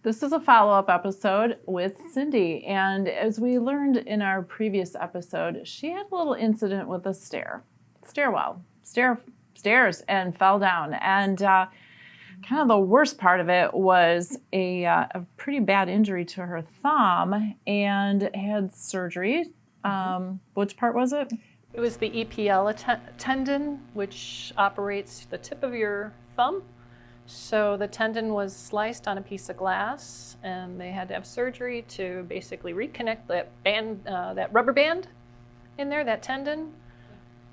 This is a follow-up episode with Cindy, and as we learned in our previous episode, she had a little incident with a stairs, and fell down. And kind of the worst part of it was a pretty bad injury to her thumb, and had surgery. Which part was it? It was the EPL tendon, which operates the tip of your thumb. So the tendon was sliced on a piece of glass, and they had to have surgery to basically reconnect that band, that rubber band in there, that tendon.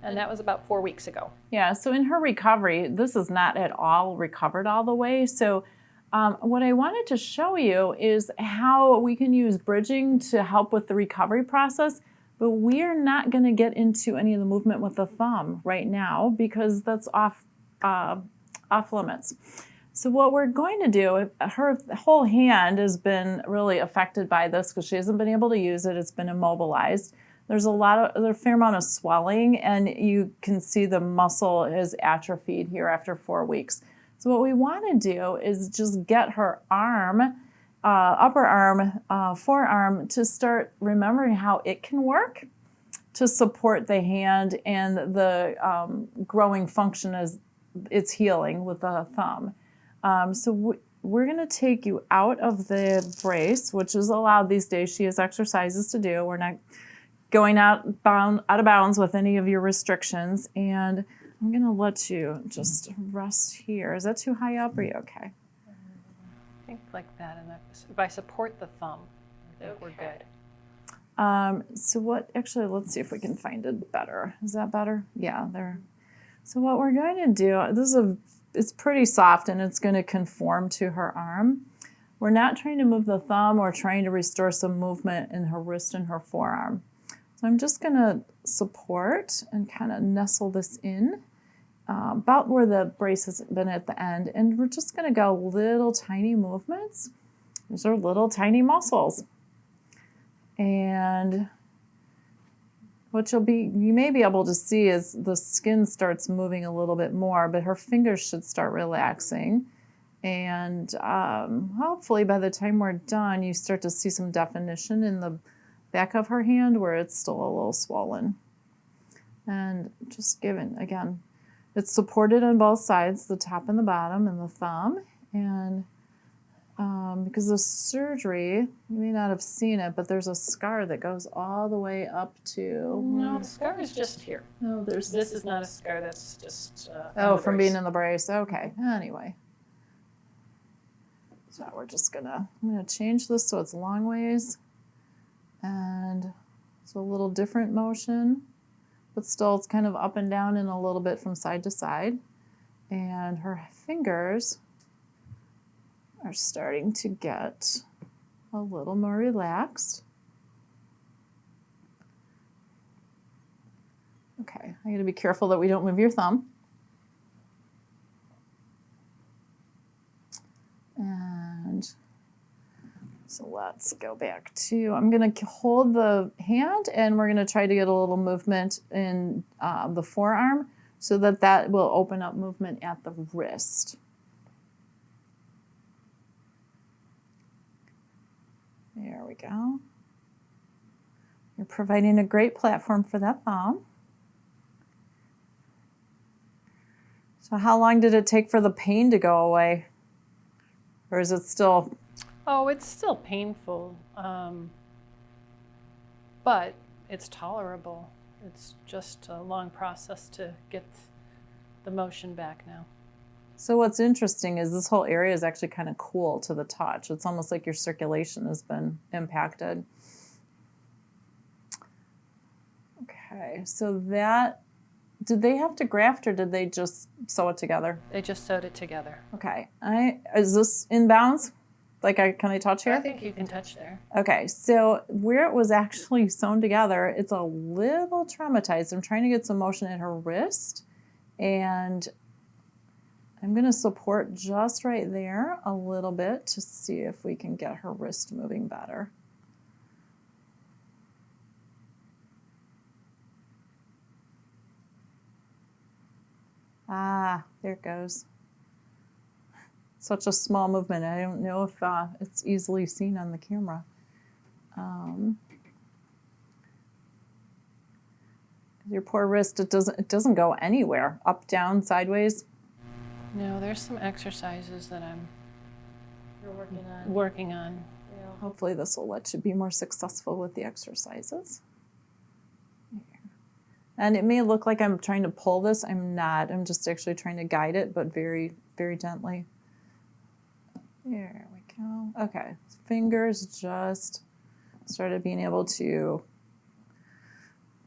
And that was about 4 weeks ago. Yeah, so in her recovery, this is not at all recovered all the way. So what I wanted to show you is how we can use bridging to help with the recovery process, but we are not going to get into any of the movement with the thumb right now because that's off limits. So what we're going to do, her whole hand has been really affected by this because she hasn't been able to use it. It's been immobilized. There's a fair amount of swelling, and you can see the muscle is atrophied here after 4 weeks. So what we want to do is just get her arm, upper arm, forearm, to start remembering how it can work to support the hand and the growing function as it's healing with the thumb. So we're going to take you out of the brace, which is allowed these days. She has exercises to do. We're not going out of bounds with any of your restrictions. And I'm going to let you just rest here. Is that too high up? Or are you okay? I think like that. And if I support the thumb, I think we're good. Actually, let's see if we can find it better. Is that better? Yeah, there. So what we're going to do, it's pretty soft and it's going to conform to her arm. We're not trying to move the thumb. We're trying to restore some movement in her wrist and her forearm. So I'm just going to support and kind of nestle this in about where the brace has been at the end. And we're just going to go little tiny movements. These are little tiny muscles. And what you may be able to see is the skin starts moving a little bit more, but her fingers should start relaxing. And hopefully by the time we're done, you start to see some definition in the back of her hand where it's still a little swollen. And just again, it's supported on both sides, the top and the bottom and the thumb. And because of surgery, you may not have seen it, but there's a scar that goes all the way up to... No, the scar is just here. No, This is not a scar, that's just... from being in the brace. Okay, anyway. So I'm going to change this so it's long ways. And it's a little different motion, but still it's kind of up and down and a little bit from side to side. And her fingers are starting to get a little more relaxed. Okay, I got to be careful that we don't move your thumb. And so let's go back to, I'm going to hold the hand and we're going to try to get a little movement in the forearm so that will open up movement at the wrist. There we go. You're providing a great platform for that thumb. So how long did it take for the pain to go away? Or is it still... Oh, it's still painful, but it's tolerable. It's just a long process to get the motion back now. So what's interesting is this whole area is actually kind of cool to the touch. It's almost like your circulation has been impacted. Okay, so did they have to graft or did they just sew it together? They just sewed it together. Okay, is this in bounds? Can I touch here? I think you can touch there. Okay, so where it was actually sewn together, it's a little traumatized. I'm trying to get some motion in her wrist, and I'm going to support just right there a little bit to see if we can get her wrist moving better. Ah, there it goes. such a small movement. I don't know if it's easily seen on the camera. Your poor wrist, it doesn't go anywhere. Up, down, sideways. No, there's some exercises that You're working on. working on. Yeah. Hopefully this will let you be more successful with the exercises. And it may look like I'm trying to pull this. I'm not. I'm just actually trying to guide it, but very, very gently. There we go. Okay. Fingers just started being able to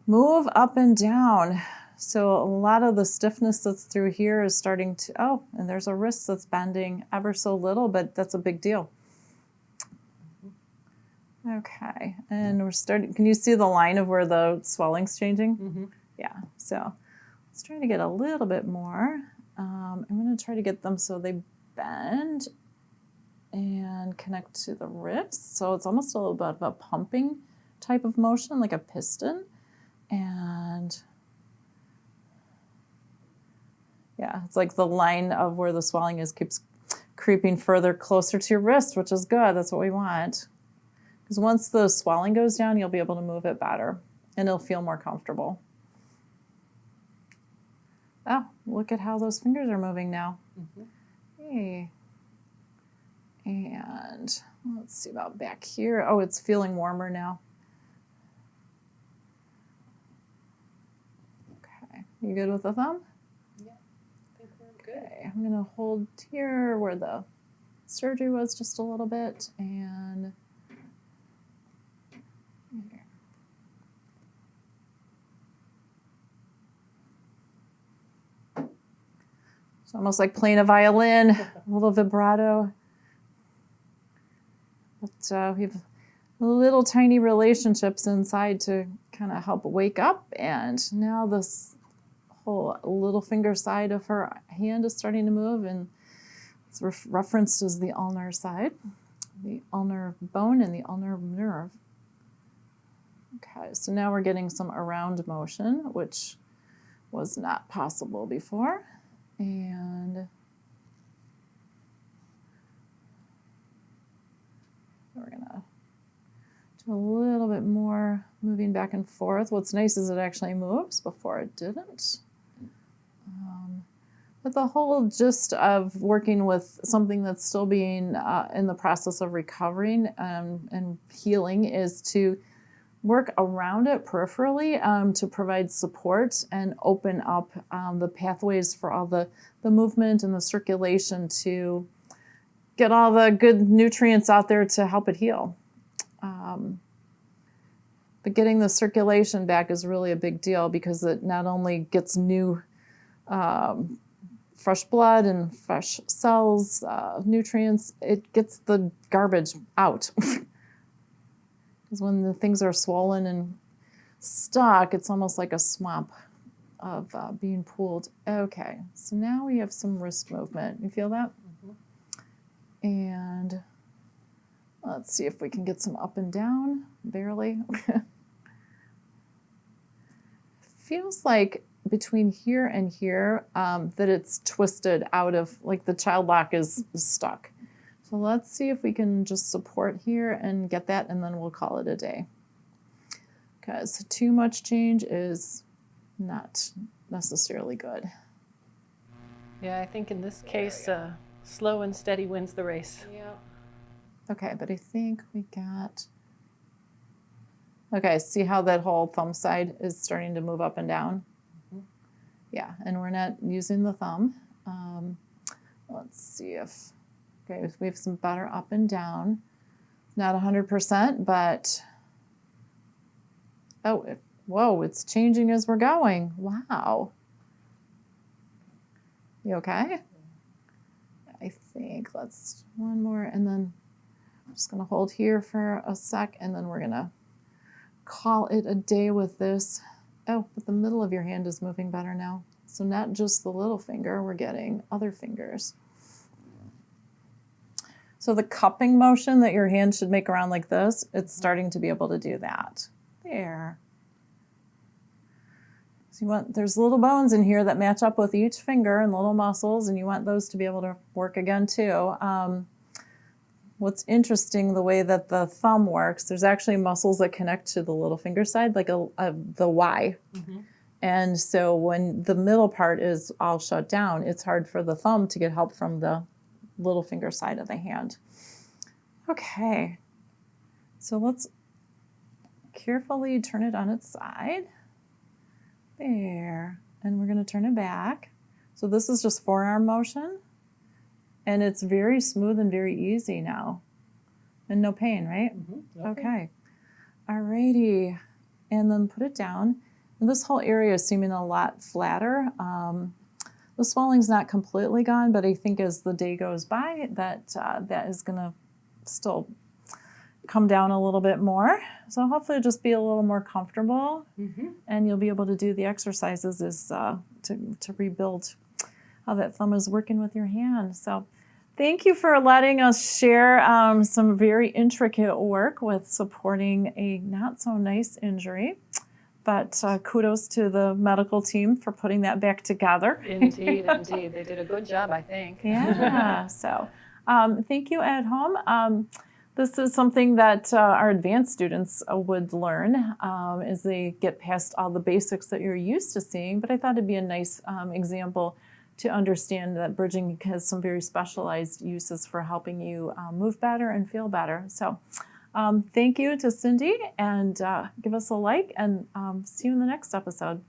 move up and down. So a lot of the stiffness that's through here is starting to, oh, and there's a wrist that's bending ever so little, but that's a big deal. Okay, and we're starting, can you see the line of where the swelling's changing? Mm-hmm. Yeah, so let's try to get a little bit more. I'm gonna try to get them so they bend and connect to the wrist. So it's almost a little bit of a pumping type of motion, like a piston. And yeah, it's like the line of where the swelling is keeps creeping further closer to your wrist, which is good. That's what we want. Because once the swelling goes down, you'll be able to move it better and it'll feel more comfortable. Oh, look at how those fingers are moving now. Mm-hmm. Hey. And let's see about back here. Oh, it's feeling warmer now. Okay, you good with the thumb? Yeah, I think we're good. Okay, I'm gonna hold here where the surgery was just a little bit and here. It's almost like playing a violin, a little vibrato. But we have little tiny relationships inside to kind of help wake up. And now this whole little finger side of her hand is starting to move, and it's referenced as the ulnar side, the ulnar bone and the ulnar nerve. Okay, so now we're getting some around motion, which was not possible before. And we're gonna do a little bit more moving back and forth. What's nice is it actually moves. Before it didn't. But the whole gist of working with something that's still being in the process of recovering and healing is to work around it peripherally to provide support and open up the pathways for all the movement and the circulation to get all the good nutrients out there to help it heal. But getting the circulation back is really a big deal because it not only gets new fresh blood and fresh cells, nutrients, it gets the garbage out. Because when the things are swollen and stuck, it's almost like a swamp of being pooled. Okay, so now we have some wrist movement. You feel that? Mm-hmm. And let's see if we can get some up and down, barely. Feels like between here and here that it's twisted out of, like the child lock is stuck. So let's see if we can just support here and get that, and then we'll call it a day. Because too much change is not necessarily good. Yeah, I think in this case, slow and steady wins the race. Yeah. Okay, but I think we got... Okay, see how that whole thumb side is starting to move up and down? Mm-hmm. Yeah, and we're not using the thumb. Let's see if... Okay, we have some better up and down. Not 100%, but... Oh, whoa, it's changing as we're going. Wow. You okay? I think let's one more, and then I'm just going to hold here for a sec, and then we're going to call it a day with this. Oh, but the middle of your hand is moving better now. So not just the little finger, we're getting other fingers. So the cupping motion that your hand should make around like this, it's starting to be able to do that. There. So there's little bones in here that match up with each finger and little muscles, and you want those to be able to work again too. What's interesting, the way that the thumb works, there's actually muscles that connect to the little finger side, like the Y. Mm-hmm. And so when the middle part is all shut down, it's hard for the thumb to get help from the little finger side of the hand. Okay, so let's carefully turn it on its side. There, and we're going to turn it back. So this is just forearm motion, and it's very smooth and very easy now, and no pain, right? Mm-hmm. Okay. Alrighty, and then put it down. And this whole area is seeming a lot flatter. The swelling's not completely gone, but I think as the day goes by, that is going to still come down a little bit more. So hopefully it'll just be a little more comfortable, Mm-hmm. and you'll be able to do the exercises to rebuild how that thumb is working with your hand. So thank you for letting us share some very intricate work with supporting a not so nice injury. But kudos to the medical team for putting that back together. Indeed, indeed. They did a good job, I think. Yeah, so thank you at home. This is something that our advanced students would learn as they get past all the basics that you're used to seeing. But I thought it'd be a nice example to understand that bridging has some very specialized uses for helping you move better and feel better. So thank you to Cindy, and give us a like, and see you in the next episode.